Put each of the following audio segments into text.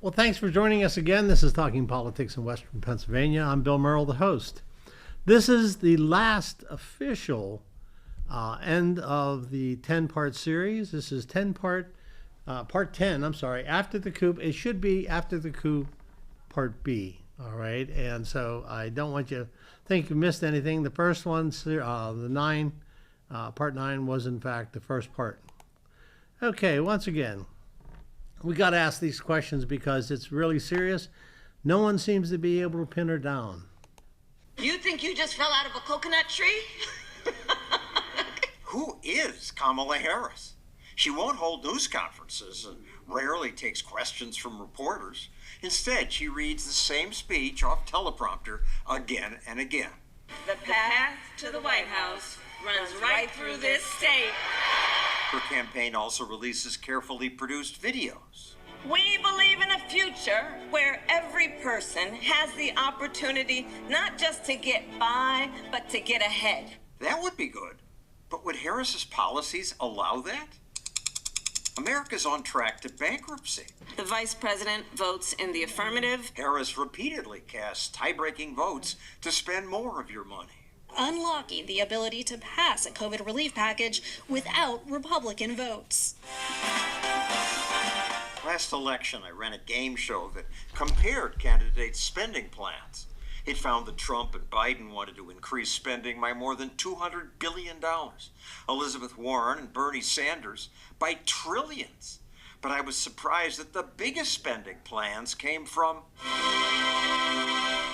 Well, thanks for joining us again. This is Talking Politics in Western Pennsylvania. I'm Bill Merrell, the host. This is the last official end of the 10-part series. This is part 10, after the coup. It should be after the coup, part B, all right? And so I don't want you to think you missed anything. The first one, part 9, was in fact the first part. Okay, once again, we got to ask these questions because it's really serious. No one seems to be able to pin her down. You think you just fell out of a coconut tree? Who is Kamala Harris? She won't hold news conferences and rarely takes questions from reporters. Instead, she reads the same speech off teleprompter again and again. The path to the White House runs right through this state. Her campaign also releases carefully produced videos. We believe in a future where every person has the opportunity not just to get by, but to get ahead. That would be good. But would Harris's policies allow that? America's on track to bankruptcy. The vice president votes in the affirmative. Harris repeatedly casts tie-breaking votes to spend more of your money, unlocking the ability to pass a COVID relief package without Republican votes. Last election, I ran a game show that compared candidates' spending plans. It found that Trump and Biden wanted to increase spending by more than $200 billion. Elizabeth Warren and Bernie Sanders by trillions. But I was surprised that the biggest spending plans came from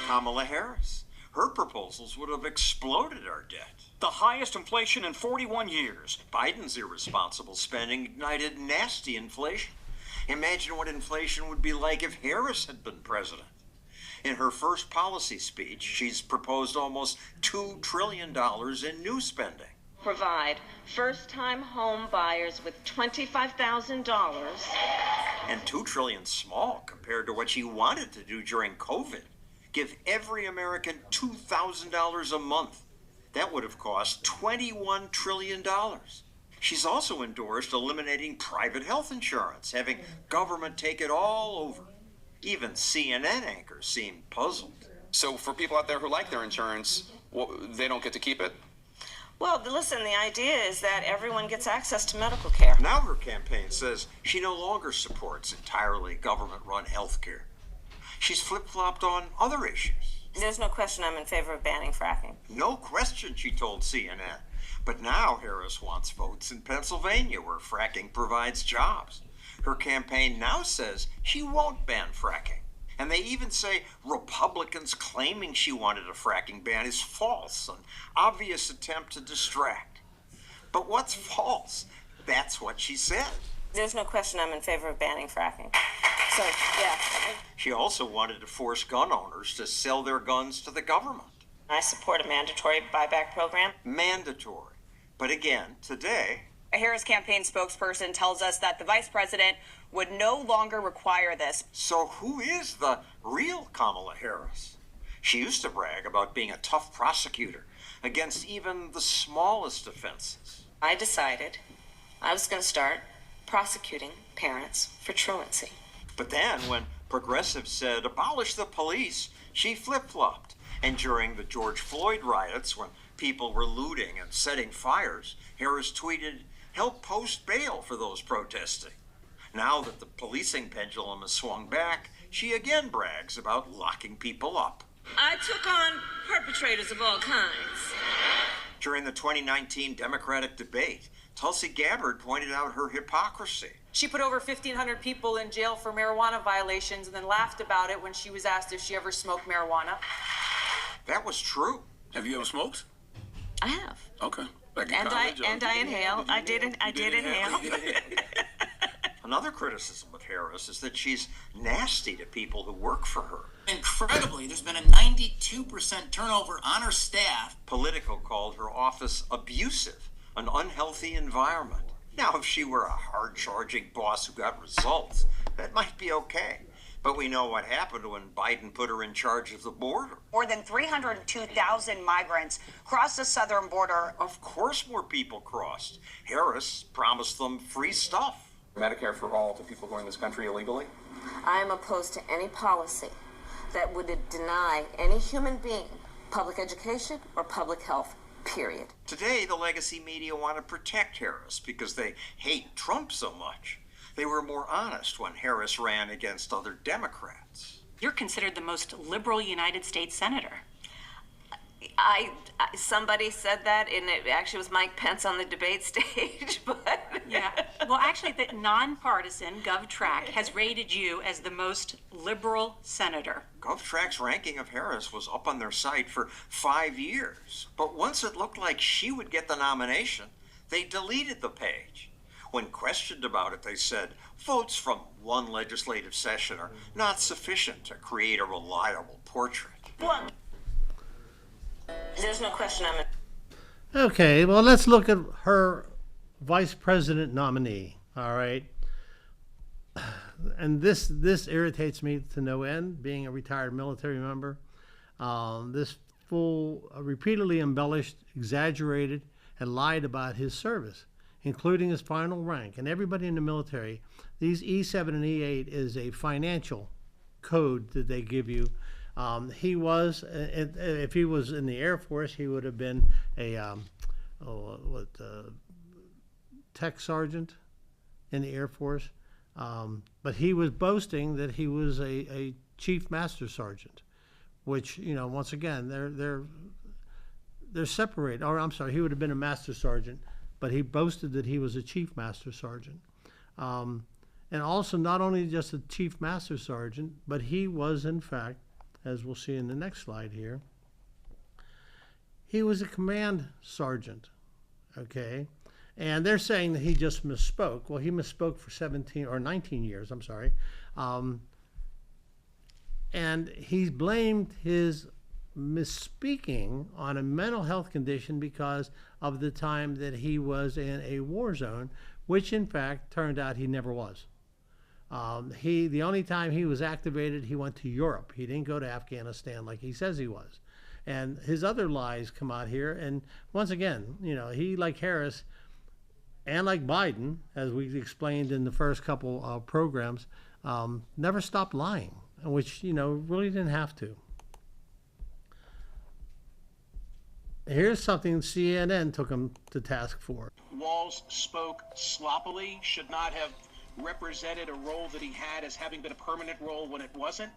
Kamala Harris. Her proposals would have exploded our debt. The highest inflation in 41 years. Biden's irresponsible spending ignited nasty inflation. Imagine what inflation would be like if Harris had been president. In her first policy speech, she's proposed almost $2 trillion in new spending. Provide first-time home buyers with $25,000. And $2 trillion small compared to what she wanted to do during COVID. Give every American $2,000 a month. That would have cost $21 trillion. She's also endorsed eliminating private health insurance, having government take it all over. Even CNN anchors seem puzzled. So for people out there who like their insurance, they don't get to keep it? Well, listen, the idea is that everyone gets access to medical care. Now her campaign says she no longer supports entirely government-run health care. She's flip-flopped on other issues. There's no question I'm in favor of banning fracking. No question, she told CNN. But now Harris wants votes in Pennsylvania, where fracking provides jobs. Her campaign now says she won't ban fracking. And they even say Republicans claiming she wanted a fracking ban is false, an obvious attempt to distract. But what's false? That's what she said. There's no question I'm in favor of banning fracking. So, yeah. She also wanted to force gun owners to sell their guns to the government. I support a mandatory buyback program. Mandatory. But again, today, a Harris campaign spokesperson tells us that the vice president would no longer require this. So who is the real Kamala Harris? She used to brag about being a tough prosecutor against even the smallest offenses. I decided I was going to start prosecuting parents for truancy. But then when progressives said abolish the police, she flip-flopped. And during the George Floyd riots, when people were looting and setting fires, Harris tweeted, "Help post bail for those protesting." Now that the policing pendulum has swung back, she again brags about locking people up. I took on perpetrators of all kinds. During the 2019 Democratic debate, Tulsi Gabbard pointed out her hypocrisy. She put over 1,500 people in jail for marijuana violations and then laughed about it when she was asked if she ever smoked marijuana. That was true. Have you ever smoked? I have. Okay. I inhale. I did inhale. Another criticism of Harris is that she's nasty to people who work for her. Incredibly, there's been a 92% turnover on her staff. Politico called her office abusive, an unhealthy environment. Now, if she were a hard-charging boss who got results, that might be okay. But we know what happened when Biden put her in charge of the border. More than 302,000 migrants crossed the southern border. Of course more people crossed. Harris promised them free stuff. Medicare for all to people who are in this country illegally? I am opposed to any policy that would deny any human being public education or public health, period. Today, the legacy media want to protect Harris because they hate Trump so much. They were more honest when Harris ran against other Democrats. You're considered the most liberal United States senator. Somebody said that, and it actually was Mike Pence on the debate stage, but... Yeah. Well, actually, the nonpartisan GovTrack has rated you as the most liberal senator. GovTrack's ranking of Harris was up on their site for 5 years. But once it looked like she would get the nomination, they deleted the page. When questioned about it, they said, votes from one legislative session are not sufficient to create a reliable portrait. Well, there's no question I'm... Okay, well, let's look at her vice president nominee, all right? And this irritates me to no end, being a retired military member. This fool repeatedly embellished, exaggerated, and lied about his service, including his final rank. And everybody in the military, these E7 and E8 is a financial code that they give you. He was, if he was in the Air Force, he would have been a tech sergeant in the Air Force. But he was boasting that he was a chief master sergeant, which, you know, once again, they're separated. Or I'm sorry, he would have been a master sergeant, but he boasted that he was a chief master sergeant. And also not only just a chief master sergeant, but he was, in fact, as we'll see in the next slide here, he was a command sergeant, okay? And they're saying that he just misspoke. Well, he misspoke for 17 or 19 years, I'm sorry. And he blamed his misspeaking on a mental health condition because of the time that he was in a war zone, which in fact turned out he never was. The only time he was activated, he went to Europe. He didn't go to Afghanistan like he says he was. And his other lies come out here. And once again, you know, he, like Harris and like Biden, as we explained in the first couple of programs, never stopped lying, which, you know, really didn't have to. Here's something CNN took him to task for. Walz spoke sloppily, should not have represented a role that he had as having been a permanent role when it wasn't.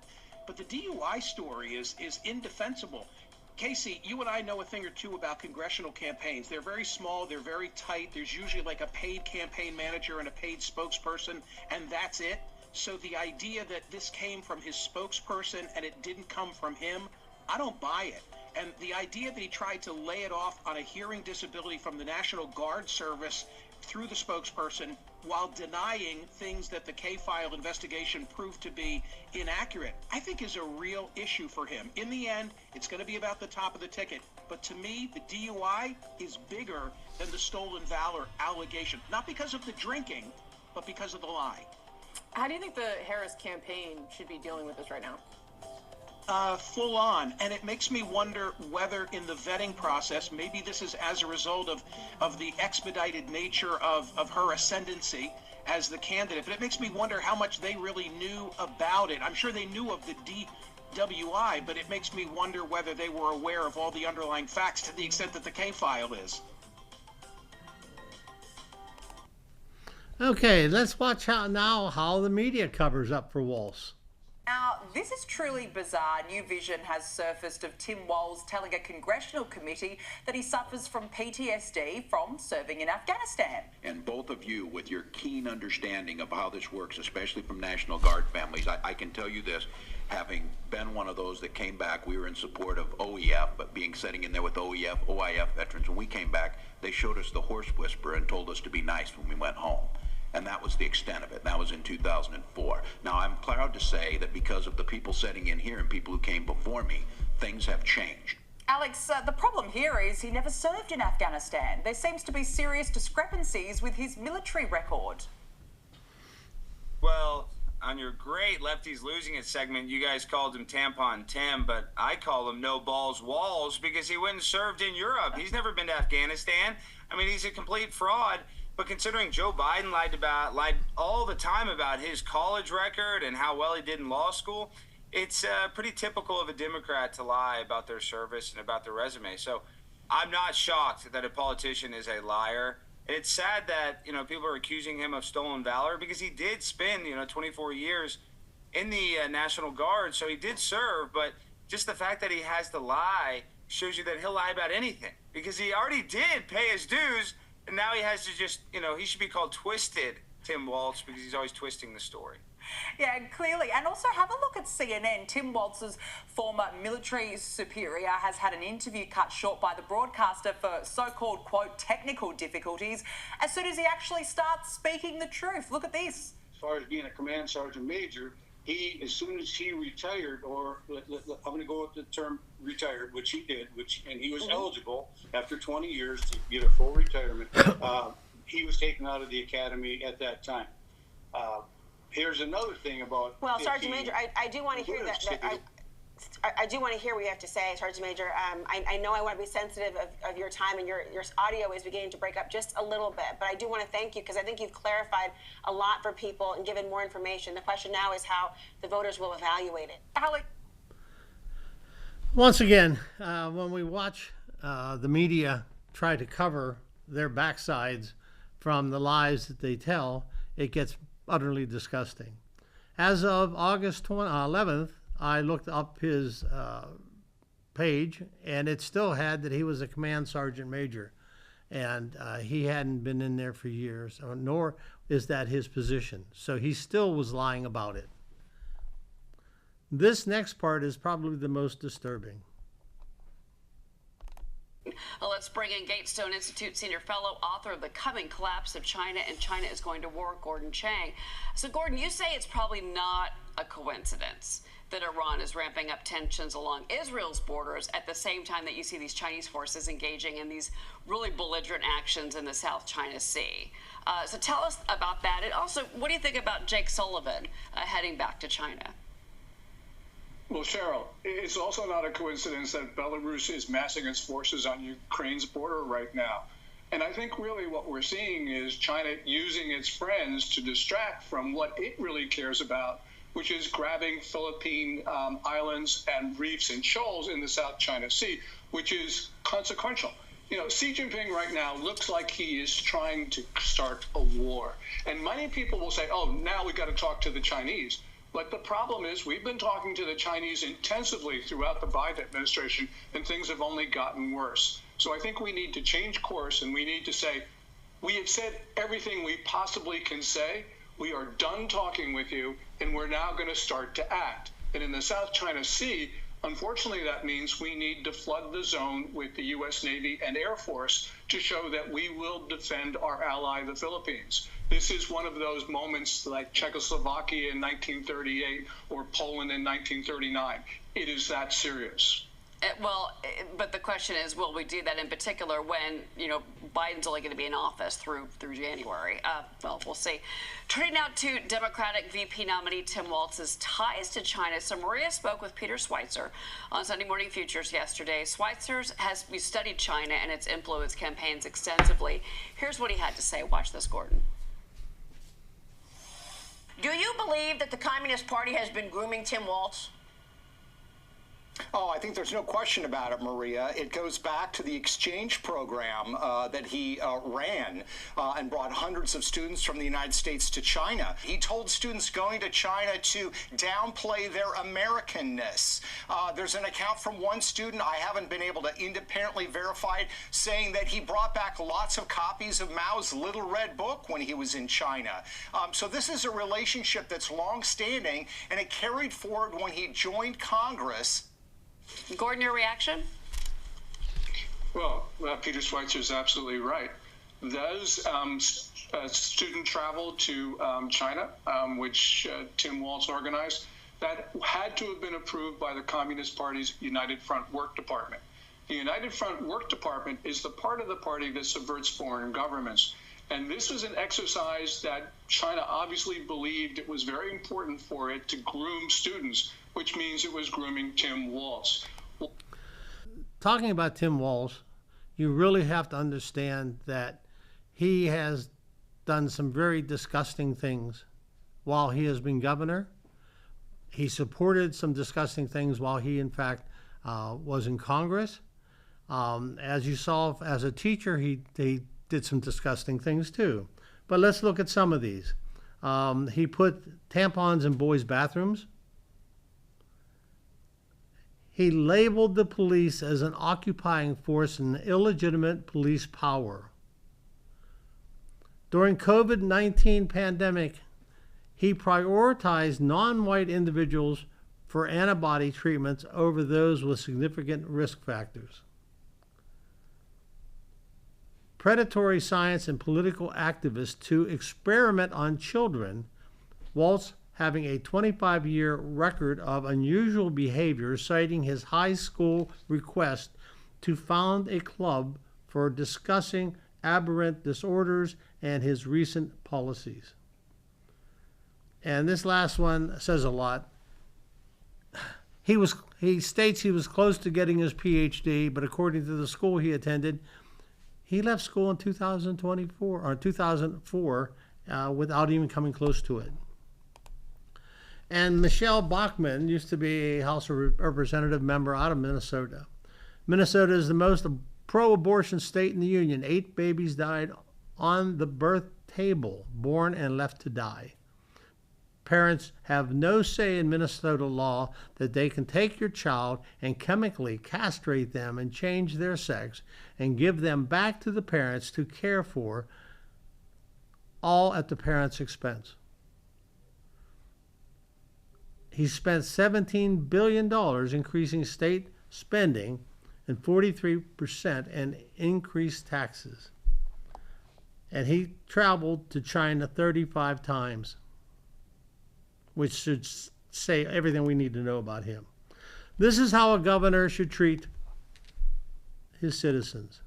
But the DUI story is indefensible. Casey, you and I know a thing or two about congressional campaigns. They're very small, they're very tight. There's usually like a paid campaign manager and a paid spokesperson, and that's it. So the idea that this came from his spokesperson and it didn't come from him, I don't buy it. And the idea that he tried to lay it off on a hearing disability from the National Guard Service through the spokesperson while denying things that the K-file investigation proved to be inaccurate, I think is a real issue for him. In the end, it's going to be about the top of the ticket. But to me, the DUI is bigger than the stolen valor allegation. Not because of the drinking, but because of the lie. How do you think the Harris campaign should be dealing with this right now? Full on. And it makes me wonder whether in the vetting process, maybe this is as a result of the expedited nature of her ascendancy as the candidate, but it makes me wonder how much they really knew about it. I'm sure they knew of the DWI, but it makes me wonder whether they were aware of all the underlying facts to the extent that the K-file is. Okay, let's watch how the media covers up for Walz. Now, this is truly bizarre. New vision has surfaced of Tim Walz telling a congressional committee that he suffers from PTSD from serving in Afghanistan. And both of you, with your keen understanding of how this works, especially from National Guard families, I can tell you this, having been one of those that came back, we were in support of OEF, but sitting in there with OEF, OIF veterans, when we came back, they showed us the horse whisperer and told us to be nice when we went home. And that was the extent of it. That was in 2004. Now, I'm proud to say that because of the people sitting in here and people who came before me, things have changed. Alex, the problem here is he never served in Afghanistan. There seems to be serious discrepancies with his military record. Well, on your great Lefties Losing It segment, you guys called him Tampon Tim, but I call him No Balls Walz because he went and served in Europe. He's never been to Afghanistan. I mean, he's a complete fraud. But considering Joe Biden lied all the time about his college record and how well he did in law school, it's pretty typical of a Democrat to lie about their service and about their resume. So I'm not shocked that a politician is a liar. It's sad that, people are accusing him of stolen valor because he did spend, 24 years in the National Guard. So he did serve, but just the fact that he has to lie shows you that he'll lie about anything because he already did pay his dues. And now he has to just, he should be called Twisted Tim Walz because he's always twisting the story. Yeah, clearly. And also have a look at CNN. Tim Walz's former military superior has had an interview cut short by the broadcaster for so-called, quote, technical difficulties as soon as he actually starts speaking the truth. Look at this. As far as being a command sergeant major, as soon as he retired, or I'm going to go with the term retired, which he did, and he was eligible after 20 years to get a full retirement, he was taken out of the academy at that time. Here's another thing about... Well, Sergeant Major, I do want to hear that I do want to hear what you have to say, Sergeant Major. I know I want to be sensitive of your time, and your audio is beginning to break up just a little bit, but I do want to thank you because I think you've clarified a lot for people and given more information. The question now is how the voters will evaluate it. Alec. Once again, when we watch the media try to cover their backsides from the lies that they tell, it gets utterly disgusting. As of August 11th, I looked up his page, and it still had that he was a command sergeant major, and he hadn't been in there for years, nor is that his position. So he still was lying about it. This next part is probably the most disturbing. Let's bring in Gatestone Institute senior fellow, author of The Coming Collapse of China and China is Going to War, Gordon Chang. So, Gordon, you say it's probably not a coincidence that Iran is ramping up tensions along Israel's borders at the same time that you see these Chinese forces engaging in these really belligerent actions in the South China Sea. So tell us about that. And also, what do you think about Jake Sullivan heading back to China? Well, Cheryl, it's also not a coincidence that Belarus is massing its forces on Ukraine's border right now. And I think really what we're seeing is China using its friends to distract from what it really cares about, which is grabbing Philippine islands and reefs and shoals in the South China Sea, which is consequential. Xi Jinping right now looks like he is trying to start a war. And many people will say, oh, now we've got to talk to the Chinese. But the problem is we've been talking to the Chinese intensively throughout the Biden administration, and things have only gotten worse. So I think we need to change course, and we need to say, we have said everything we possibly can say. We are done talking with you, and we're now going to start to act. And in the South China Sea, unfortunately, that means we need to flood the zone with the U.S. Navy and Air Force to show that we will defend our ally, the Philippines. This is one of those moments like Czechoslovakia in 1938 or Poland in 1939. It is that serious. But the question is, will we do that in particular when, Biden's only going to be in office through January? Well, we'll see. Turning now to Democratic VP nominee Tim Walz's ties to China. So Maria spoke with Peter Schweitzer on Sunday Morning Futures yesterday. Schweitzer has studied China and its influence campaigns extensively. Here's what he had to say. Watch this, Gordon. Do you believe that the Communist Party has been grooming Tim Walz? Oh, I think there's no question about it, Maria. It goes back to the exchange program that he ran and brought hundreds of students from the United States to China. He told students going to China to downplay their Americanness. There's an account from one student, I haven't been able to independently verify it, saying that he brought back lots of copies of Mao's Little Red Book when he was in China. So this is a relationship that's long-standing, and it carried forward when he joined Congress. Gordon, your reaction? Well, Peter Schweitzer is absolutely right. Those student travel to China, which Tim Walz organized, that had to have been approved by the Communist Party's United Front Work Department. The United Front Work Department is the part of the party that subverts foreign governments. And this was an exercise that China obviously believed it was very important for it to groom students, which means it was grooming Tim Walz. Talking about Tim Walz, you really have to understand that he has done some very disgusting things while he has been governor. He supported some disgusting things while he, in fact, was in Congress. As you saw, as a teacher, he did some disgusting things too. But let's look at some of these. He put tampons in boys' bathrooms. He labeled the police as an occupying force and illegitimate police power. During COVID-19 pandemic, he prioritized non-white individuals for antibody treatments over those with significant risk factors. Predatory science and political activists to experiment on children, whilst having a 25-year record of unusual behavior, citing his high school request to found a club for discussing aberrant disorders and his recent policies. And this last one says a lot. He states he was close to getting his PhD, but according to the school he attended, he left school in 2004 without even coming close to it. And Michelle Bachmann used to be a House of Representative member out of Minnesota. Minnesota is the most pro-abortion state in the union. 8 babies died on the birth table, born and left to die. Parents have no say in Minnesota law that they can take your child and chemically castrate them and change their sex and give them back to the parents to care for, all at the parents' expense. He spent $17 billion increasing state spending and 43% and increased taxes. And he traveled to China 35 times, which should say everything we need to know about him. This is how a governor should treat his citizens.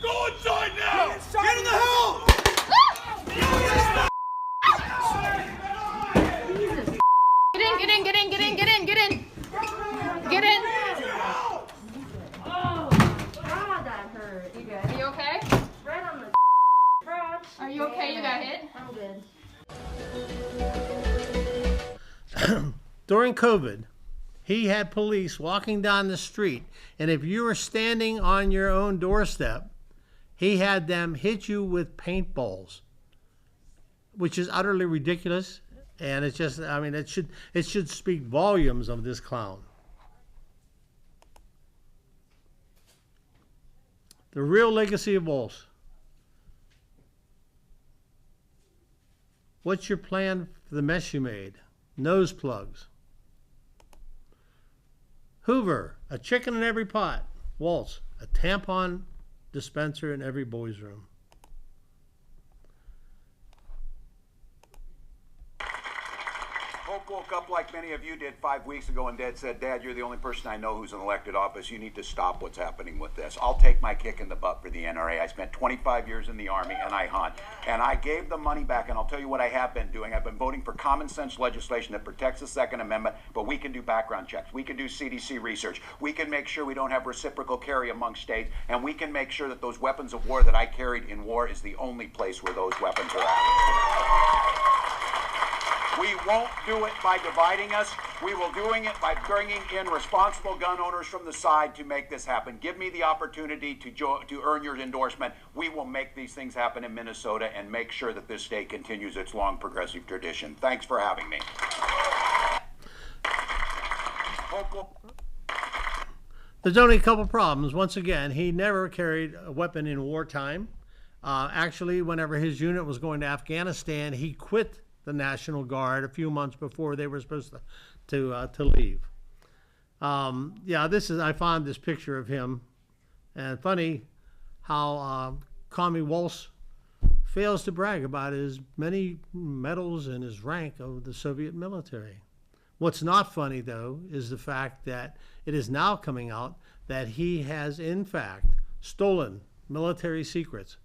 Go inside now! Get in the house! Get in. Oh, God, that hurt. You good? Are you okay? Right on the crotch. Are you okay? You got hit? I'm good. During COVID, he had police walking down the street, and if you were standing on your own doorstep, he had them hit you with paintballs, which is utterly ridiculous. And it's just, I mean, it should speak volumes of this clown. The real legacy of Walsh. What's your plan for the mess you made? Nose plugs. Hoover, a chicken in every pot. Waltz, a tampon dispenser in every boy's room. Hope woke up like many of you did 5 weeks ago, and Dad said, "Dad, you're the only person I know who's in elected office. You need to stop what's happening with this." I'll take my kick in the butt for the NRA. I spent 25 years in the Army, and I hunt. And I gave the money back, and I'll tell you what I have been doing. I've been voting for common sense legislation that protects the Second Amendment, but we can do background checks. We can do CDC research. We can make sure we don't have reciprocal carry among states, and we can make sure that those weapons of war that I carried in war is the only place where those weapons are at. We won't do it by dividing us. We will doing it by bringing in responsible gun owners from the side to make this happen. Give me the opportunity to earn your endorsement. We will make these things happen in Minnesota and make sure that this state continues its long progressive tradition. Thanks for having me. There's only a couple problems. Once again, he never carried a weapon in wartime. Actually, whenever his unit was going to Afghanistan, he quit the National Guard a few months before they were supposed to leave. I found this picture of him, and funny how Commie Walsh fails to brag about his many medals and his rank of the Soviet military. What's not funny, though, is the fact that it is now coming out that he has, in fact, stolen military secrets.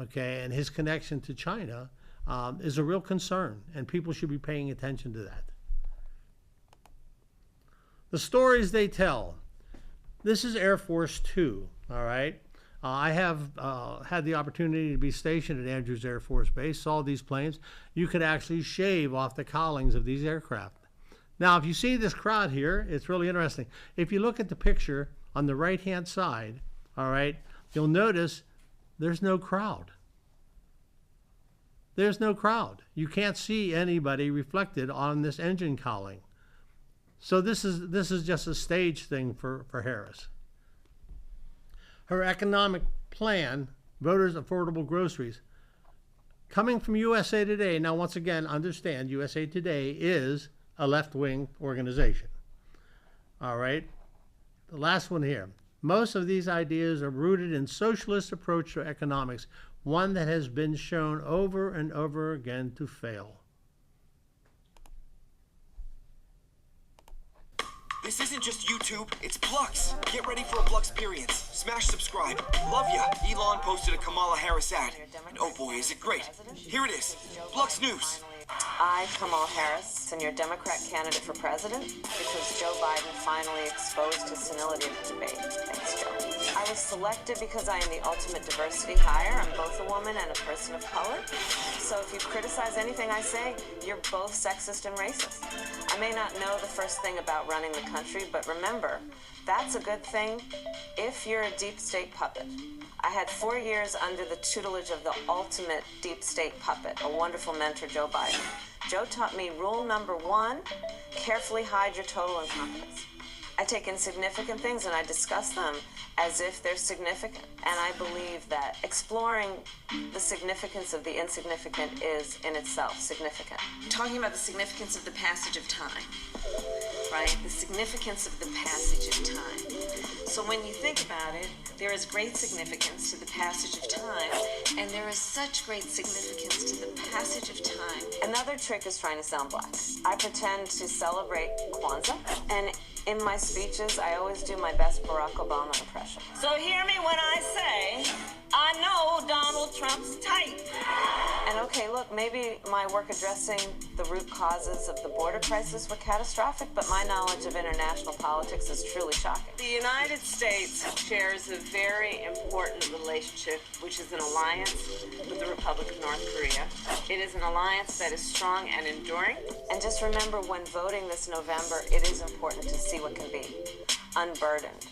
Okay, and his connection to China is a real concern, and people should be paying attention to that. The stories they tell. This is Air Force Two, all right? I have had the opportunity to be stationed at Andrews Air Force Base, saw these planes. You could actually shave off the cowlings of these aircraft. Now, if you see this crowd here, it's really interesting. If you look at the picture on the right-hand side, all right, you'll notice there's no crowd. There's no crowd. You can't see anybody reflected on this engine cowling. So this is just a stage thing for Harris. Her economic plan, voters affordable groceries, coming from USA Today. Now, once again, understand USA Today is a left-wing organization. All right. The last one here. Most of these ideas are rooted in socialist approach to economics, one that has been shown over and over again to fail. This isn't just YouTube, it's Blux. Get ready for a Blux experience. Smash subscribe. Love ya. Elon posted a Kamala Harris ad. And oh boy, is it great. Here it is. Blux News. I, Kamala Harris, am your Democrat candidate for president because Joe Biden finally exposed his senility of the debate. Thanks, Joe. I was selected because I am the ultimate diversity hire. I'm both a woman and a person of color. So if you criticize anything I say, you're both sexist and racist. I may not know the first thing about running the country, but remember, that's a good thing if you're a deep state puppet. I had 4 years under the tutelage of the ultimate deep state puppet, a wonderful mentor, Joe Biden. Joe taught me rule number 1, carefully hide your total incompetence. I take insignificant things and I discuss them as if they're significant. And I believe that exploring the significance of the insignificant is in itself significant. Talking about the significance of the passage of time, right? The significance of the passage of time. So when you think about it, there is great significance to the passage of time, and there is such great significance to the passage of time. Another trick is trying to sound black. I pretend to celebrate Kwanzaa, and in my speeches, I always do my best Barack Obama impression. So hear me when I say, I know Donald Trump's type. And okay, look, maybe my work addressing the root causes of the border crisis were catastrophic, but my knowledge of international politics is truly shocking. The United States shares a very important relationship, which is an alliance with the Republic of North Korea. It is an alliance that is strong and enduring. And just remember, when voting this November, it is important to see what can be unburdened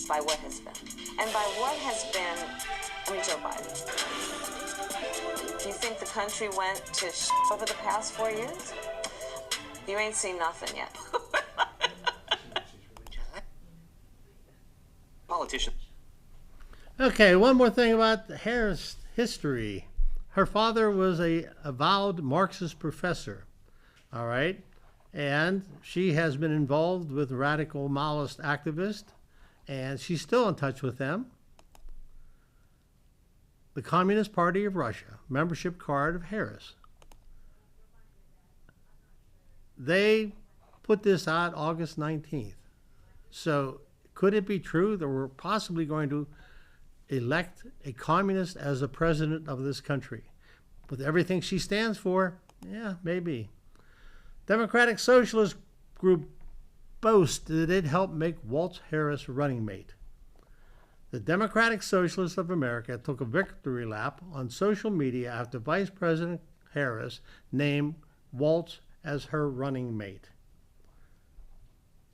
by what has been. And by what has been, I mean Joe Biden. Do you think the country went to over the past 4 years? You ain't seen nothing yet. Politician. Okay, one more thing about Harris history. Her father was a avowed Marxist professor, all right? And she has been involved with radical Maoist activists, and she's still in touch with them. The Communist Party of Russia, membership card of Harris. They put this out August 19th. So could it be true that we're possibly going to elect a communist as the president of this country? With everything she stands for, yeah, maybe. Democratic Socialist Group boasts that it helped make Waltz Harris running mate. The Democratic Socialists of America took a victory lap on social media after Vice President Harris named Waltz as her running mate.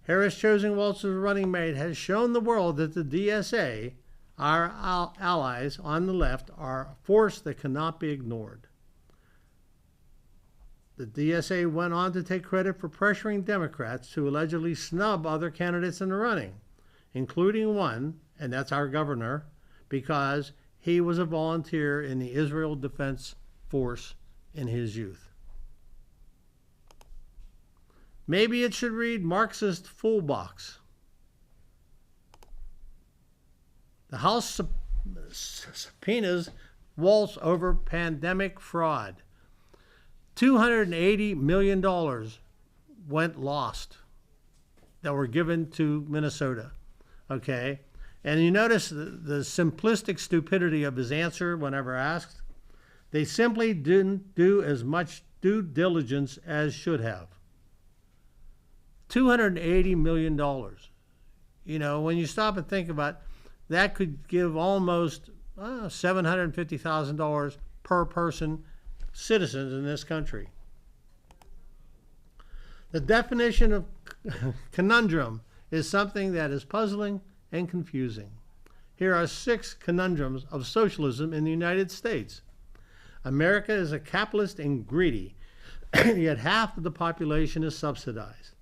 Harris choosing Waltz as running mate has shown the world that the DSA, our allies on the left, are a force that cannot be ignored. The DSA went on to take credit for pressuring Democrats to allegedly snub other candidates in the running, including one, and that's our governor, because he was a volunteer in the Israel Defense Force in his youth. Maybe it should read Marxist Full Box. The House subpoenas Waltz over pandemic fraud. $280 million went lost that were given to Minnesota, okay? And you notice the simplistic stupidity of his answer whenever asked. They simply didn't do as much due diligence as should have. $280 million. You know, when you stop and think about that could give almost $750,000 per person, citizens in this country. The definition of conundrum is something that is puzzling and confusing. Here are 6 conundrums of socialism in the United States. America is a capitalist and greedy, yet half of the population is subsidized.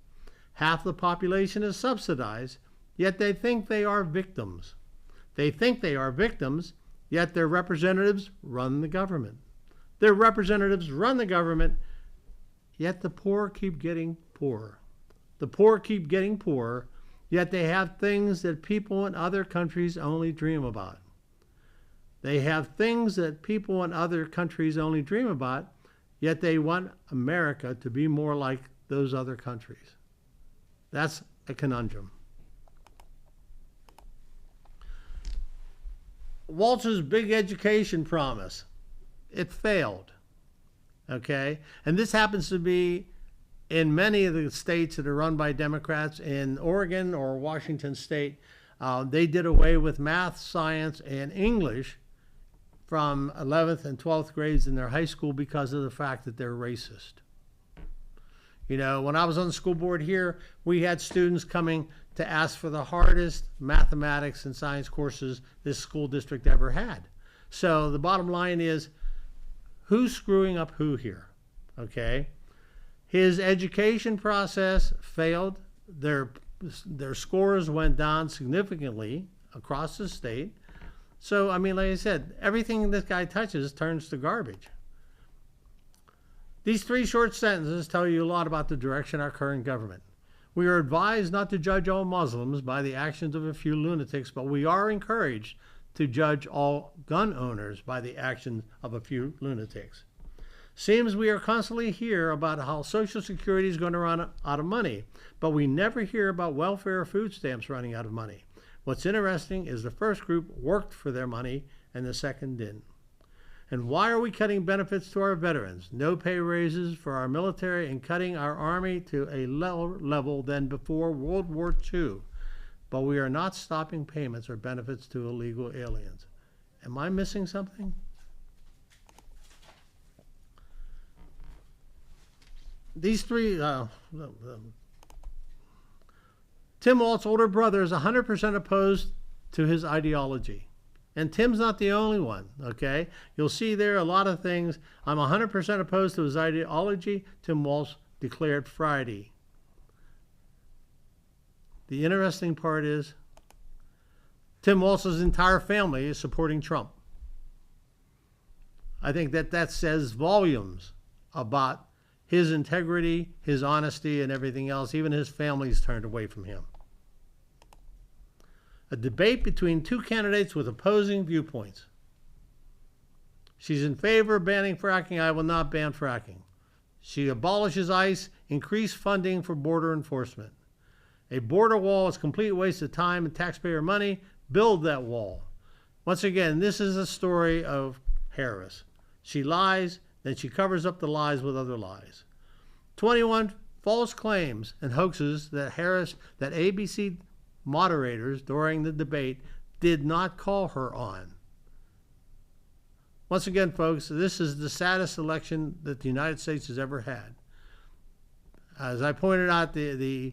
Half the population is subsidized, yet they think they are victims. They think they are victims, yet their representatives run the government. Their representatives run the government, yet the poor keep getting poorer. The poor keep getting poorer, yet they have things that people in other countries only dream about. They have things that people in other countries only dream about, yet they want America to be more like those other countries. That's a conundrum. Walz's big education promise, it failed. Okay? And this happens to be in many of the states that are run by Democrats. In Oregon or Washington State, they did away with math, science, and English from 11th and 12th grades in their high school because of the fact that they're racist. You know, when I was on the school board here, we had students coming to ask for the hardest mathematics and science courses this school district ever had. So the bottom line is, who's screwing up who here? Okay? His education process failed. Their scores went down significantly across the state. So, I mean, like I said, everything this guy touches turns to garbage. These 3 short sentences tell you a lot about the direction of our current government. We are advised not to judge all Muslims by the actions of a few lunatics, but we are encouraged to judge all gun owners by the actions of a few lunatics. Seems we are constantly hear about how Social Security is going to run out of money, but we never hear about welfare or food stamps running out of money. What's interesting is the first group worked for their money and the second didn't. And why are we cutting benefits to our veterans? No pay raises for our military and cutting our army to a lower level than before World War II. But we are not stopping payments or benefits to illegal aliens. Am I missing something? These 3, Tim Walz's older brother is 100% opposed to his ideology. And Tim's not the only one, okay? You'll see there a lot of things. I'm 100% opposed to his ideology, Tim Walz declared Friday. The interesting part is Tim Walz's entire family is supporting Trump. I think that says volumes about his integrity, his honesty, and everything else. Even his family's turned away from him. A debate between 2 candidates with opposing viewpoints. She's in favor of banning fracking. I will not ban fracking. She abolishes ICE, increase funding for border enforcement. A border wall is a complete waste of time and taxpayer money. Build that wall. Once again, this is a story of Harris. She lies, then she covers up the lies with other lies. 21 false claims and hoaxes that ABC moderators during the debate did not call her on. Once again, folks, this is the saddest election that the United States has ever had. As I pointed out, the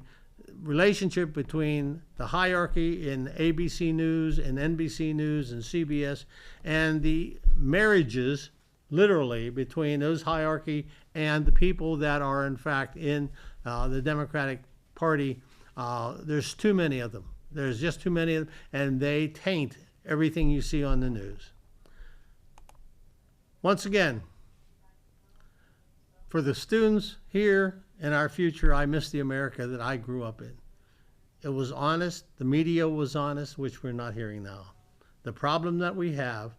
relationship between the hierarchy in ABC News and NBC News and CBS and the marriages, literally, between those hierarchy and the people that are, in fact, in the Democratic Party. There's too many of them. There's just too many of them, and they taint everything you see on the news. Once again, for the students here in our future, I miss the America that I grew up in. It was honest. The media was honest, which we're not hearing now. The problem that we have,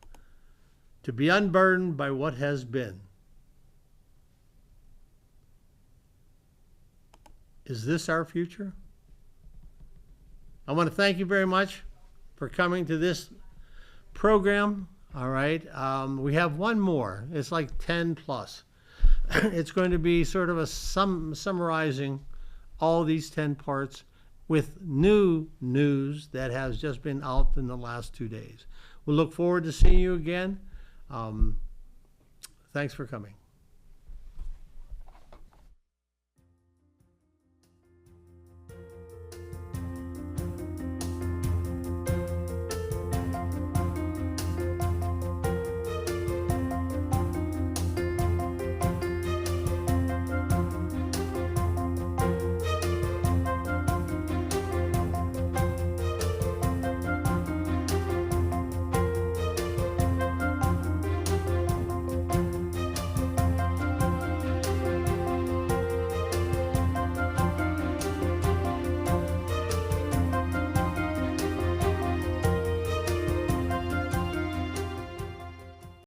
to be unburdened by what has been. Is this our future? I want to thank you very much for coming to this program. All right. We have one more. It's like 10 plus. It's going to be sort of a summarizing all these 10 parts with new news that has just been out in the last 2 days. We'll look forward to seeing you again. Thanks for coming.